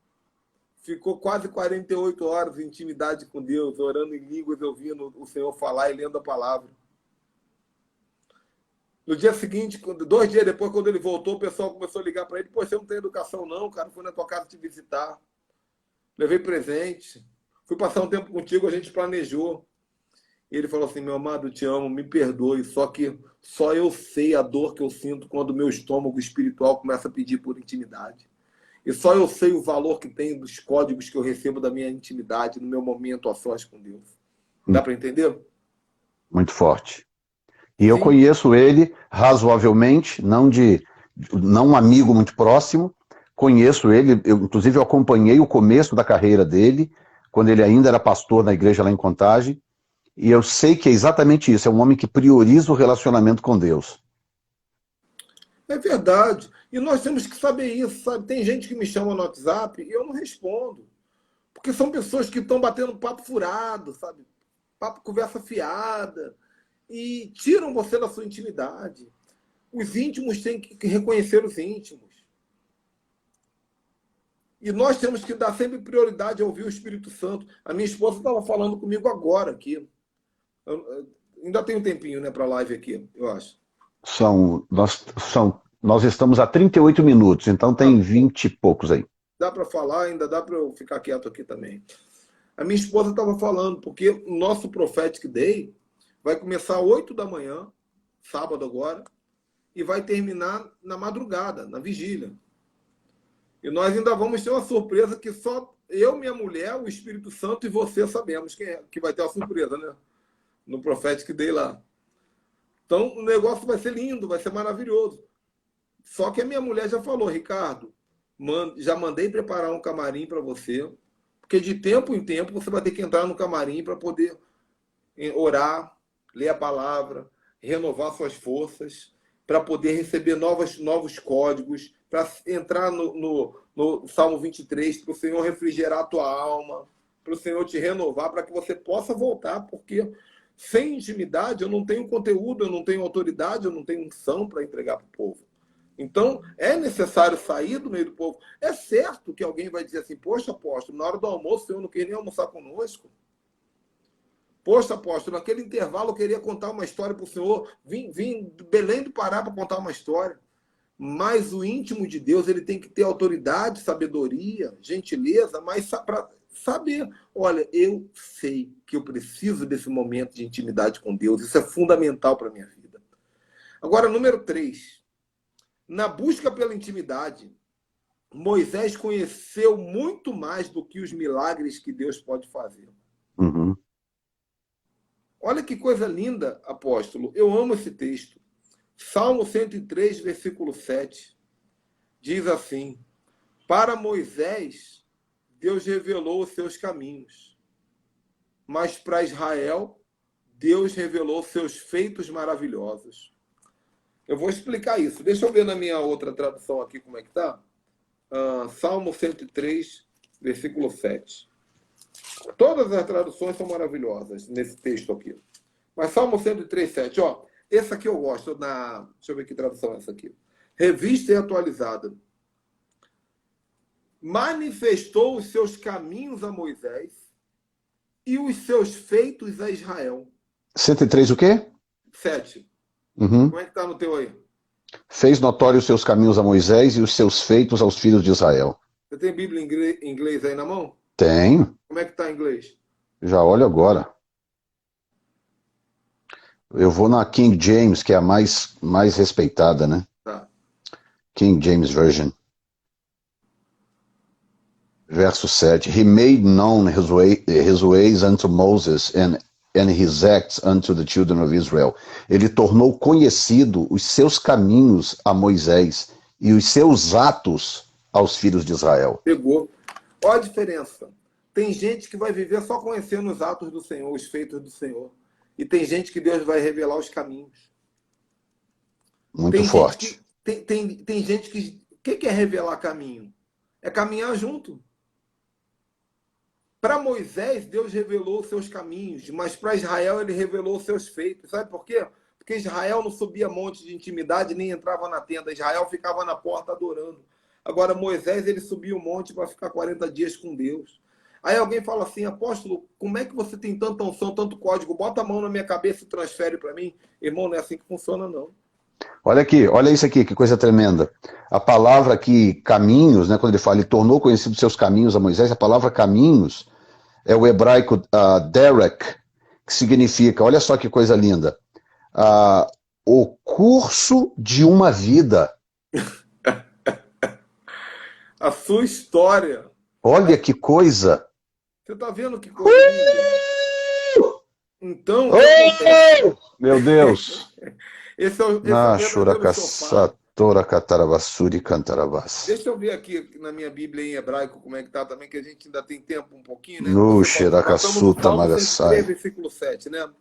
ficou quase 48 horas em intimidade com Deus, orando em línguas, ouvindo o Senhor falar e lendo a palavra. No dia seguinte, 2 dias depois, quando ele voltou, o pessoal começou a ligar para ele: pô, você não tem educação não, cara, fui na tua casa te visitar. Levei presente, fui passar um tempo contigo, a gente planejou. E ele falou assim: meu amado, te amo, me perdoe, só que só eu sei a dor que eu sinto quando o meu estômago espiritual começa a pedir por intimidade. E só eu sei o valor que tem dos códigos que eu recebo da minha intimidade no meu momento a sós com Deus. Dá para entender? Muito forte. E eu Sim. conheço ele razoavelmente, não um amigo muito próximo. Conheço ele, inclusive eu acompanhei o começo da carreira dele, quando ele ainda era pastor na igreja lá em Contagem, e eu sei que é exatamente isso, é um homem que prioriza o relacionamento com Deus. É verdade. E nós temos que saber isso, sabe? Tem gente que me chama no WhatsApp e eu não respondo. Porque são pessoas que estão batendo papo furado, sabe? Papo, conversa fiada. E tiram você da sua intimidade. Os íntimos têm que reconhecer os íntimos. E nós temos que dar sempre prioridade a ouvir o Espírito Santo. A minha esposa estava falando comigo agora aqui. Ainda tem um tempinho, né, para a live aqui, eu acho. Nós estamos a 38 minutos, então tem 20 e poucos aí. Dá para falar, ainda dá para eu ficar quieto aqui também. A minha esposa estava falando, porque o nosso Prophetic Day vai começar às 8 da manhã, sábado agora, e vai terminar na madrugada, na vigília. E nós ainda vamos ter uma surpresa que só eu, minha mulher, o Espírito Santo e você sabemos quem é, que vai ter uma surpresa, né? No Prophetic Day lá. Então, o negócio vai ser lindo, vai ser maravilhoso. Só que a minha mulher já falou: Ricardo, já mandei preparar um camarim para você, porque de tempo em tempo você vai ter que entrar no camarim para poder orar, ler a palavra, renovar suas forças, para poder receber novos códigos, para entrar no Salmo 23, para o Senhor refrigerar a tua alma, para o Senhor te renovar, para que você possa voltar, porque sem intimidade eu não tenho conteúdo, eu não tenho autoridade, eu não tenho unção para entregar para o povo. Então, é necessário sair do meio do povo. É certo que alguém vai dizer assim: poxa, apóstolo, na hora do almoço o Senhor não queria nem almoçar conosco. Poxa, apóstolo, naquele intervalo eu queria contar uma história para o Senhor. Vim de Belém do Pará para contar uma história. Mas o íntimo de Deus, ele tem que ter autoridade, sabedoria, gentileza, mas para Saber. Olha, eu sei que eu preciso desse momento de intimidade com Deus. Isso é fundamental para a minha vida. Agora, número 3. Na busca pela intimidade, Moisés conheceu muito mais do que os milagres que Deus pode fazer. Uhum. Olha que coisa linda, apóstolo. Eu amo esse texto. Salmo 103, versículo 7. Diz assim: para Moisés, Deus revelou os seus caminhos. Mas para Israel, Deus revelou seus feitos maravilhosos. Eu vou explicar isso. Deixa eu ver na minha outra tradução aqui como é que está. Salmo 103, versículo 7. Todas as traduções são maravilhosas nesse texto aqui. Mas Salmo 103, 7. Ó, esse aqui eu gosto. Deixa eu ver que tradução é essa aqui. Revista e atualizada. Manifestou os seus caminhos a Moisés e os seus feitos a Israel. 103 o quê? 7. Uhum. Como é que está no teu aí? Fez notórios os seus caminhos a Moisés e os seus feitos aos filhos de Israel. Você tem Bíblia em inglês aí na mão? Tenho. Como é que está em inglês? Já olho agora. Eu vou na King James, que é a mais respeitada, né? Tá. King James Version. Verso 7. He made known his ways unto Moses and his acts unto the children of Israel. Ele tornou conhecido os seus caminhos a Moisés e os seus atos aos filhos de Israel. Pegou. Olha a diferença. Tem gente que vai viver só conhecendo os atos do Senhor, os feitos do Senhor. E tem gente que Deus vai revelar os caminhos. Muito forte. Tem gente que... O que é revelar caminho? É caminhar junto. Para Moisés, Deus revelou os seus caminhos, mas para Israel ele revelou os seus feitos. Sabe por quê? Porque Israel não subia monte de intimidade, nem entrava na tenda. Israel ficava na porta adorando. Agora, Moisés, ele subia o monte para ficar 40 dias com Deus. Aí alguém fala assim, apóstolo, como é que você tem tanta unção, tanto código? Bota a mão na minha cabeça e transfere para mim. Irmão, não é assim que funciona, não. Olha aqui, olha isso aqui, que coisa tremenda. A palavra aqui, caminhos, né, quando ele fala, ele tornou conhecidos seus caminhos a Moisés, a palavra caminhos é o hebraico derek, que significa, olha só que coisa linda, o curso de uma vida. A sua história. Olha que coisa. Você está vendo que coisa linda? Então, meu Deus. Esse é o verdadeiro sofá. Deixa eu ver aqui na minha Bíblia em hebraico como é que tá também, que a gente ainda tem tempo um pouquinho, né? Nós estamos no Salmo 103, versículo 7, né?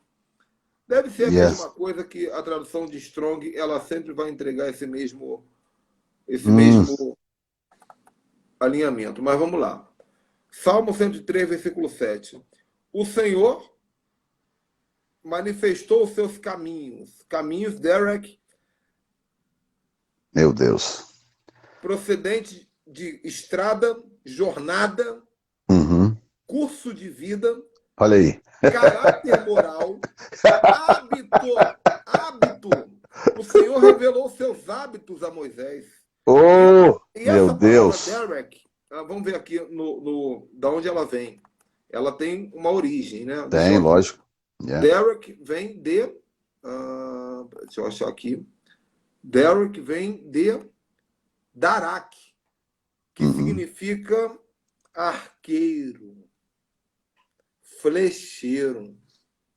Deve ser a mesma coisa que a tradução de Strong, ela sempre vai entregar esse mesmo alinhamento. Mas vamos lá. Salmo 103, versículo 7. O Senhor manifestou os seus caminhos. Caminhos, Derek. Meu Deus. Procedente de estrada, jornada, curso de vida. Olha aí. Caráter moral, hábito. O Senhor revelou seus hábitos a Moisés. E meu essa Deus. palavra Derek, vamos ver aqui da onde ela vem. Ela tem uma origem, né? Tem, lógico. Yeah. Derek vem de... deixa eu achar aqui. Derek vem de Darak, que significa arqueiro, flecheiro.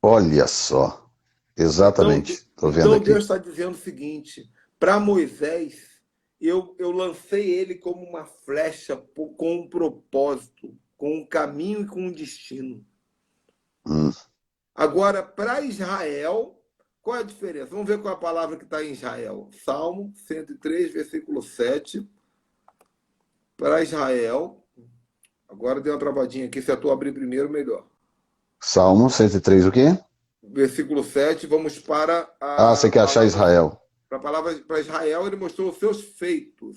Olha só. Exatamente. Estou vendo então aqui. Deus está dizendo o seguinte, para Moisés, eu lancei ele como uma flecha com um propósito, com um caminho e com um destino. Agora, para Israel, qual é a diferença? Vamos ver qual é a palavra que está em Israel. Salmo 103, versículo 7. Para Israel, agora deu uma travadinha aqui, se a tua abrir primeiro, melhor. Salmo 103, o quê? Versículo 7, vamos para você quer achar Israel. Para Israel, ele mostrou os seus feitos.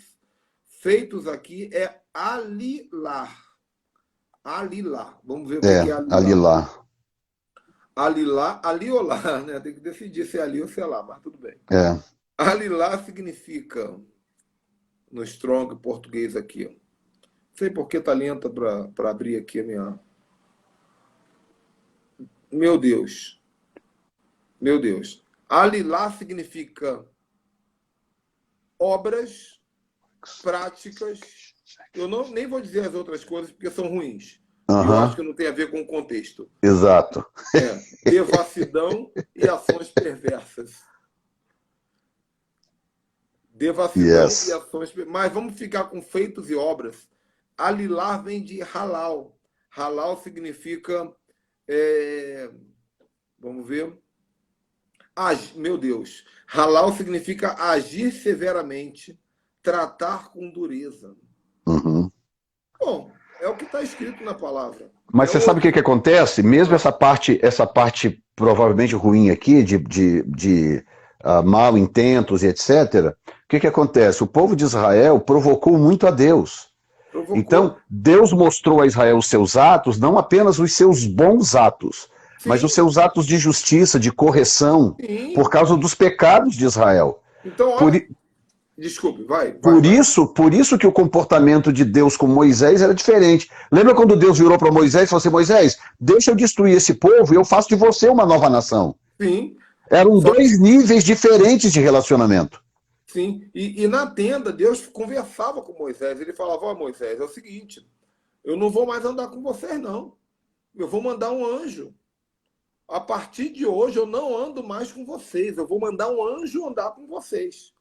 Feitos aqui é alilar. Alilar. Vamos ver o que é alilar. Alilar, aliolá, né? Tem que decidir se é ali ou se é lá, mas tudo bem. Alilar significa, no strong português aqui, sei por que tá lenta para abrir aqui a minha... Meu Deus. Meu Deus. Alilá significa obras, práticas. Eu nem vou dizer as outras coisas porque são ruins. E eu acho Aham, que não tem a ver com o contexto. exato. Devassidão e ações perversas. Devassidão e Yes. ações perversas. Mas vamos ficar com feitos e obras. Alilá vem de halal. Halal significa... vamos ver. Meu Deus. Halal significa agir severamente, tratar com dureza. Uhum. Bom, é o que está escrito na palavra. Mas É você sabe o que, que acontece? Mesmo ah, essa parte provavelmente ruim aqui, de mal intentos e etc., o que, que acontece? O povo de Israel provocou muito a Deus. Então, provocou. Deus mostrou a Israel os seus atos, não apenas os seus bons atos, mas os Sim, seus atos de justiça, de correção, por sim. causa dos pecados de Israel. Então, Por, olha, desculpe, vai, vai, por vai. isso, por isso que o comportamento de Deus com Moisés era diferente. Lembra quando Deus virou para Moisés e falou assim: Moisés, deixa eu destruir esse povo e eu faço de você uma nova nação. Sim, Eram só dois níveis diferentes de relacionamento. sim. E na tenda, Deus conversava com Moisés. Ele falava: Ó, Moisés, é o seguinte, eu não vou mais andar com vocês, não. Eu vou mandar um anjo. A partir de hoje, eu não ando mais com vocês. Eu vou mandar um anjo andar com vocês.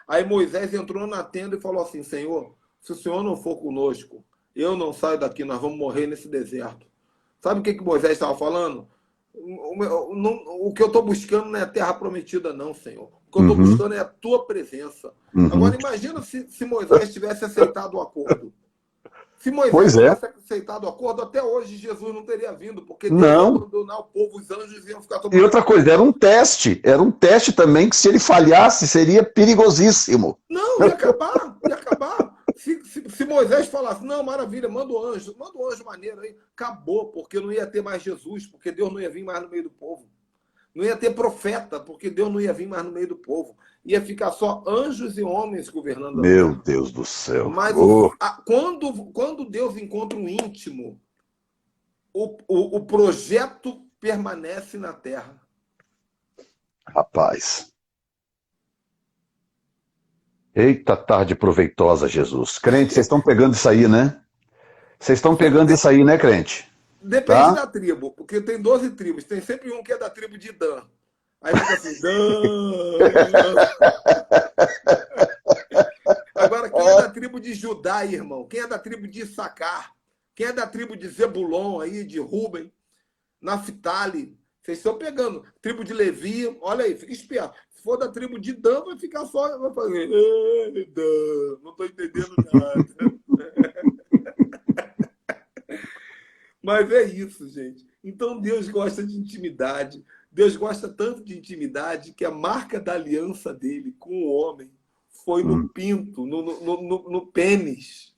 Aí Moisés entrou na tenda e falou assim: Senhor, se o Senhor não for conosco, eu não saio daqui, nós vamos morrer nesse deserto. Sabe o que Moisés estava falando? O que eu estou buscando não é a terra prometida, não, Senhor. O que eu estou Uhum, buscando é a tua presença. uhum. Agora, imagina se Moisés tivesse aceitado o acordo. Se Moisés Pois é. tivesse aceitado o acordo, até hoje Jesus não teria vindo, porque Deus ia Não. abandonar o povo, os anjos iam ficar E tomando outra conta. coisa, era um teste também que se ele falhasse seria perigosíssimo. Não, ia acabar, ia acabar. Se Moisés falasse, não, maravilha, manda um anjo maneiro aí, acabou, porque não ia ter mais Jesus, porque Deus não ia vir mais no meio do povo. Não ia ter profeta, porque Deus não ia vir mais no meio do povo. Ia ficar só anjos e homens governando a Meu terra. Deus do céu. Mas Oh, quando Deus encontra um íntimo, o projeto permanece na terra. rapaz. Eita tarde proveitosa, Jesus. Crente, vocês estão pegando isso aí, né? Vocês estão pegando isso aí, né, crente? Depende Tá? da tribo, porque tem 12 tribos. Tem sempre um que é da tribo de Dan. Aí fica assim, Dan. Agora, quem é da tribo de Judá, irmão? Quem é da tribo de Issacar? Quem é da tribo de Zebulon, aí, de Ruben, Naphtali? Vocês estão pegando. Tribo de Levi, olha aí, fica esperto. Se for da tribo de Dan, vai ficar só, vai fazer, Dan, não estou entendendo nada. Mas é isso, gente. Então Deus gosta de intimidade. Deus gosta tanto de intimidade que a marca da aliança dele com o homem foi no Hum. pinto, no pênis.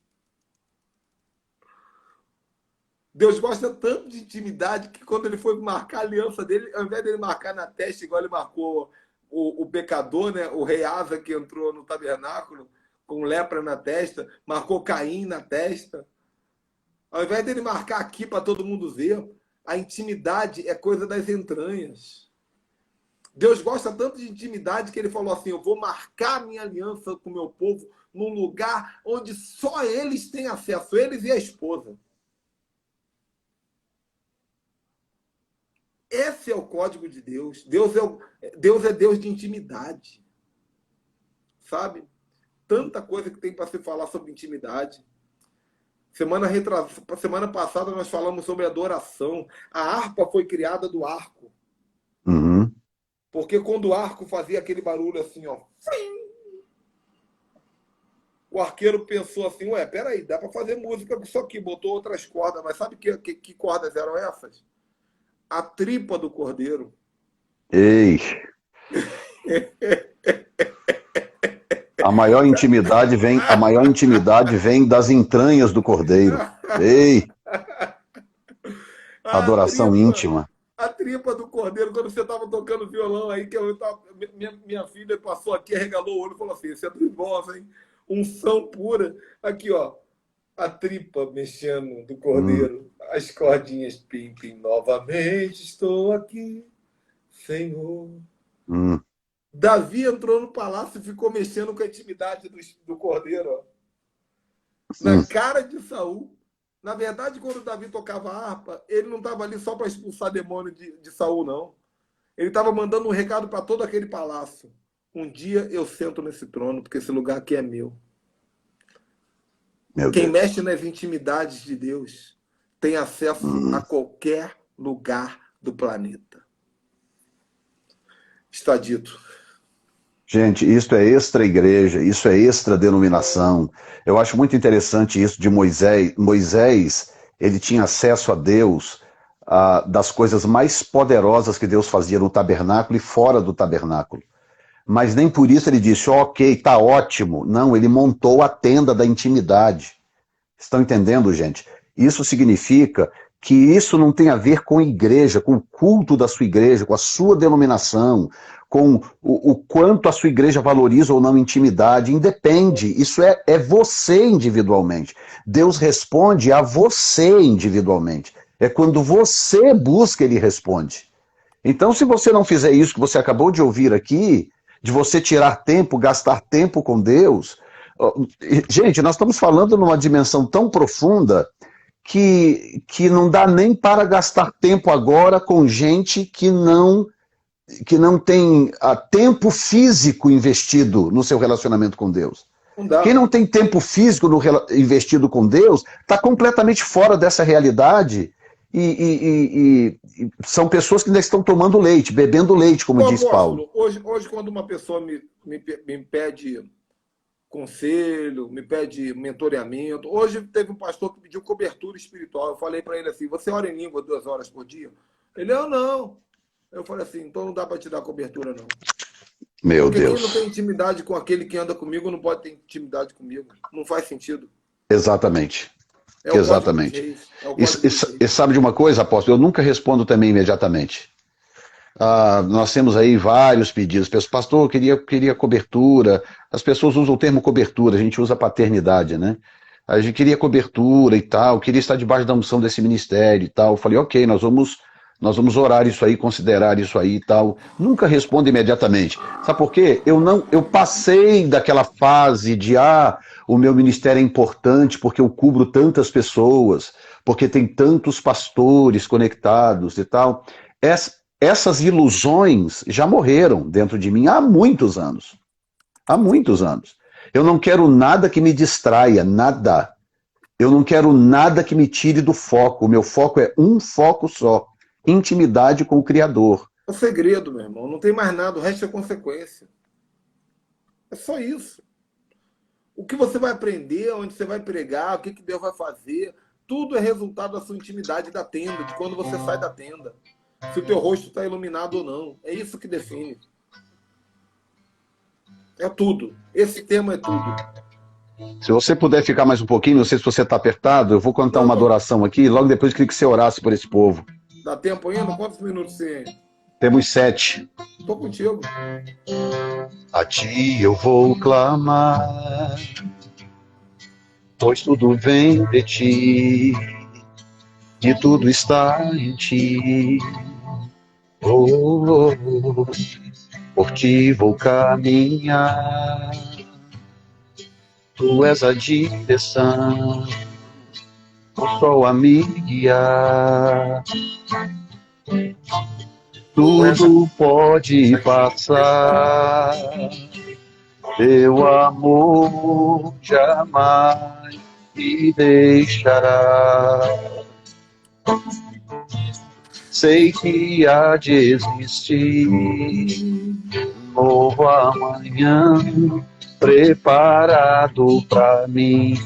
Deus gosta tanto de intimidade que quando ele foi marcar a aliança dele, ao invés dele marcar na testa, igual ele marcou o pecador, né? O rei Asa que entrou no tabernáculo com lepra na testa, marcou Caim na testa. Ao invés dele marcar aqui para todo mundo ver, a intimidade é coisa das entranhas. Deus gosta tanto de intimidade que ele falou assim: eu vou marcar minha aliança com o meu povo num lugar onde só eles têm acesso, eles e a esposa. Esse é o código de Deus. Deus é Deus de intimidade. Sabe? Tanta coisa que tem para se falar sobre intimidade. Semana passada nós falamos sobre adoração. A harpa foi criada do arco. Uhum. Porque quando o arco fazia aquele barulho assim, ó, o arqueiro pensou assim: ué, peraí, dá para fazer música com isso aqui, botou outras cordas, mas sabe que cordas eram essas? A tripa do cordeiro. Ei, a maior intimidade vem das entranhas do cordeiro. Ei, A adoração tripa, íntima. a tripa do cordeiro, quando você estava tocando violão aí, que minha filha passou aqui, arregalou o olho e falou assim: isso é dos bons, hein? Unção pura. Aqui, ó. a tripa mexendo do cordeiro, as cordinhas pim-pim, novamente estou aqui, Senhor. Davi entrou no palácio e ficou mexendo com a intimidade do cordeiro, ó, na cara de Saul. Na verdade, quando Davi tocava a harpa, ele não estava ali só para expulsar demônio de Saul, não. Ele estava mandando um recado para todo aquele palácio. Um dia eu sento nesse trono, porque esse lugar aqui é meu. Quem mexe nas intimidades de Deus tem acesso a qualquer lugar do planeta. Está dito. Gente, isso é extra-igreja, isso é extra-denominação. Eu acho muito interessante isso de Moisés. Moisés, ele tinha acesso a Deus, das coisas mais poderosas que Deus fazia no tabernáculo e fora do tabernáculo. Mas nem por isso ele disse, ok, tá ótimo. Não, ele montou a tenda da intimidade. Estão entendendo, gente? Isso significa que isso não tem a ver com igreja, com o culto da sua igreja, com a sua denominação, com o quanto a sua igreja valoriza ou não intimidade. Independe, isso é você individualmente. Deus responde a você individualmente. É quando você busca, ele responde. Então, se você não fizer isso que você acabou de ouvir aqui, de você tirar tempo, gastar tempo com Deus... Gente, nós estamos falando numa dimensão tão profunda que não dá nem para gastar tempo agora com gente que não tem tempo físico investido no seu relacionamento com Deus. Quem não tem tempo físico investido com Deus está completamente fora dessa realidade e são pessoas que ainda estão tomando leite, bebendo leite, como diz Paulo. Hoje, quando uma pessoa me pede conselho, me pede mentoreamento. Hoje teve um pastor que pediu cobertura espiritual. Eu falei para ele assim, você ora em língua 2 horas por dia? Ele, não. Eu falei assim, então não dá para te dar cobertura, não. Meu Porque Deus. quem não tem intimidade com aquele que anda comigo não pode ter intimidade comigo. Não faz sentido. Exatamente. Exatamente. E sabe de uma coisa, apóstolo? Eu nunca respondo também imediatamente. Nós temos aí vários pedidos. Pastor, eu queria cobertura. As pessoas usam o termo cobertura, a gente usa paternidade, né? A gente queria cobertura e tal, queria estar debaixo da unção desse ministério e tal. Eu falei, ok, nós vamos orar isso aí, considerar isso aí e tal. Nunca respondo imediatamente. Sabe por quê? Eu passei daquela fase de, o meu ministério é importante porque eu cubro tantas pessoas, porque tem tantos pastores conectados e tal. Essas ilusões já morreram dentro de mim há muitos anos. Há muitos anos. Eu não quero nada que me distraia, nada. Eu não quero nada que me tire do foco. O meu foco é um foco só. Intimidade com o Criador. É o segredo, meu irmão. Não tem mais nada, o resto é consequência. É só isso. O que você vai aprender, onde você vai pregar, o que Deus vai fazer, tudo é resultado da sua intimidade da tenda, de quando você sai da tenda. Se o teu rosto está iluminado ou não. É isso que define. É tudo. Esse tema é tudo. Se você puder ficar mais um pouquinho, não sei se você está apertado, eu vou contar uma adoração aqui, logo depois eu queria que você orasse por esse povo. Dá tempo ainda? Quantos minutos você... Temos 7. Estou contigo. A ti eu vou clamar, pois tudo vem de ti, e tudo está em ti. Por ti vou caminhar, tu és a direção, o sol a me guiar. Tudo pode passar, teu amor jamais me deixará. Sei que há de existir um novo amanhã preparado para mim.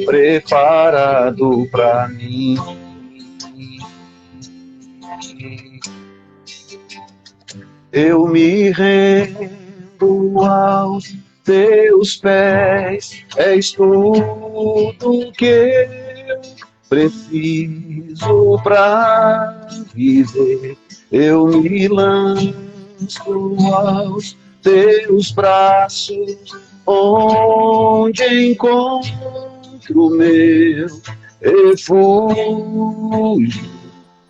Preparado para mim. Eu me rendo aos teus pés, és tudo que eu preciso para viver. Eu me lanço aos teus braços, onde encontro meu refúgio,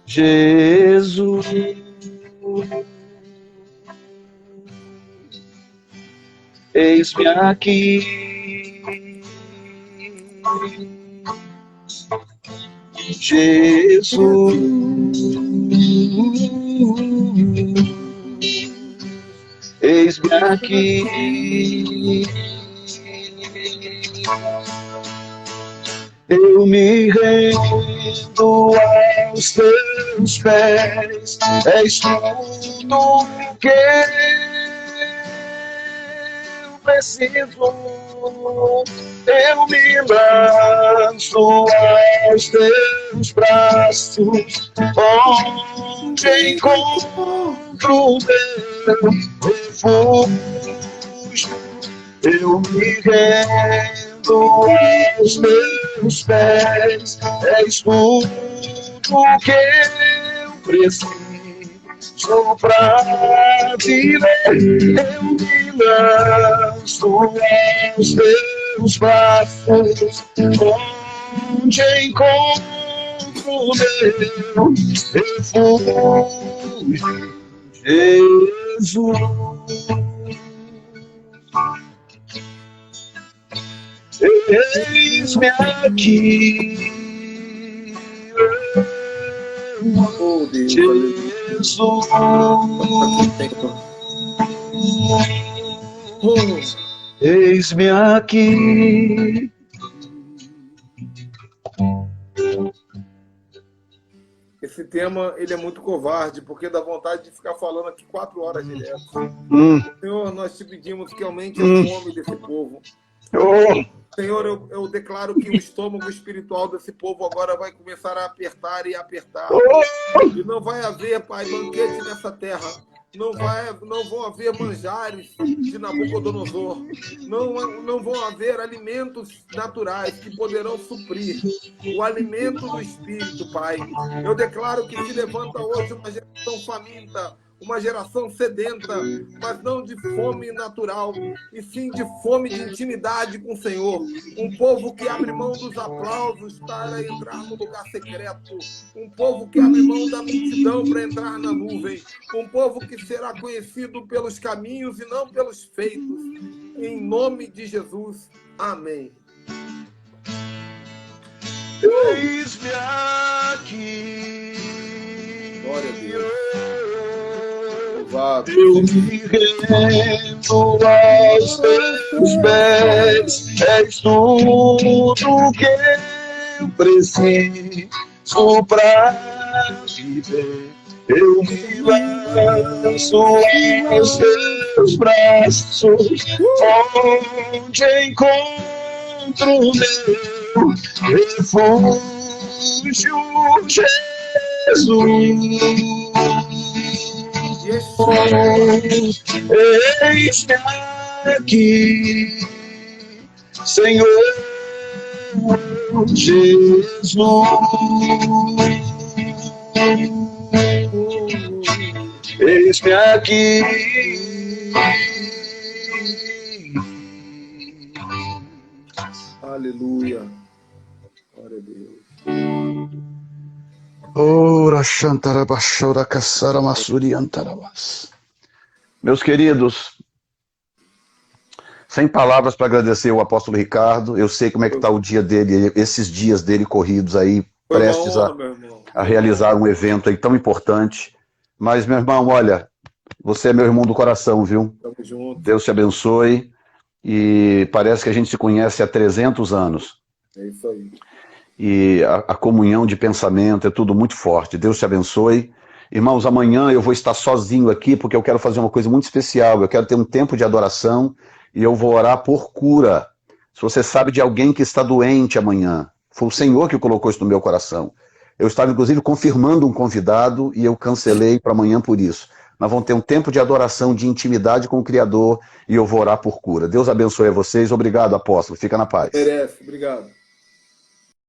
Jesus. Eis-me aqui, Jesus. Eis-me aqui, eu me rendo aos teus pés, és tudo que eu preciso, eu me lanço aos teus braços, onde encontro meu refúgio, eu me rendo aos teus pés, és tudo que eu preciso pra viver, eu me lanço aos teus braços, onde encontro meu refúgio, Jesus. Eis-me aqui, Oh, Deus, Jesus. Eis-me aqui. esse tema ele é muito covarde, porque dá vontade de ficar falando aqui 4 horas direto. Senhor, nós te pedimos que aumente a fome desse povo. Senhor, eu declaro que o estômago espiritual desse povo agora vai começar a apertar e apertar. E não vai haver, Pai, banquete nessa terra. Não vão haver manjares de Nabucodonosor. Não vão haver alimentos naturais que poderão suprir o alimento do Espírito, Pai. Eu declaro que se levanta hoje uma geração faminta, uma geração sedenta, mas não de fome natural, e sim de fome de intimidade com o Senhor. Um povo que abre mão dos aplausos para entrar no lugar secreto. Um povo que abre mão da multidão para entrar na nuvem. Um povo que será conhecido pelos caminhos e não pelos feitos. Em nome de Jesus. Amém. Eis-me aqui. Glória a Deus. Eu me rendo aos teus pés, és tudo que eu preciso pra viver. Eu me lanço aos teus braços, onde encontro meu refúgio, Jesus. Eis-me aqui, Senhor Jesus. Eis-me aqui. Aleluia. Glória a Deus. Ora Shantarabashora Kassara Masuri Antarabas. Meus queridos, sem palavras para agradecer o apóstolo Ricardo. Eu sei como é que está o dia dele, esses dias dele corridos aí, prestes a realizar um evento aí tão importante. Mas, meu irmão, olha, você é meu irmão do coração, viu? Tamo junto. Deus te abençoe. E parece que a gente se conhece há 300 anos. É isso aí. E a comunhão de pensamento é tudo muito forte. Deus te abençoe. Irmãos, amanhã eu vou estar sozinho aqui porque eu quero fazer uma coisa muito especial. Eu quero ter um tempo de adoração e eu vou orar por cura. Se você sabe de alguém que está doente amanhã, foi o Senhor que colocou isso no meu coração. Eu estava, inclusive, confirmando um convidado e eu cancelei para amanhã por isso. Nós vamos ter um tempo de adoração, de intimidade com o Criador e eu vou orar por cura. Deus abençoe a vocês. Obrigado, apóstolo. Fica na paz. Merece. Obrigado.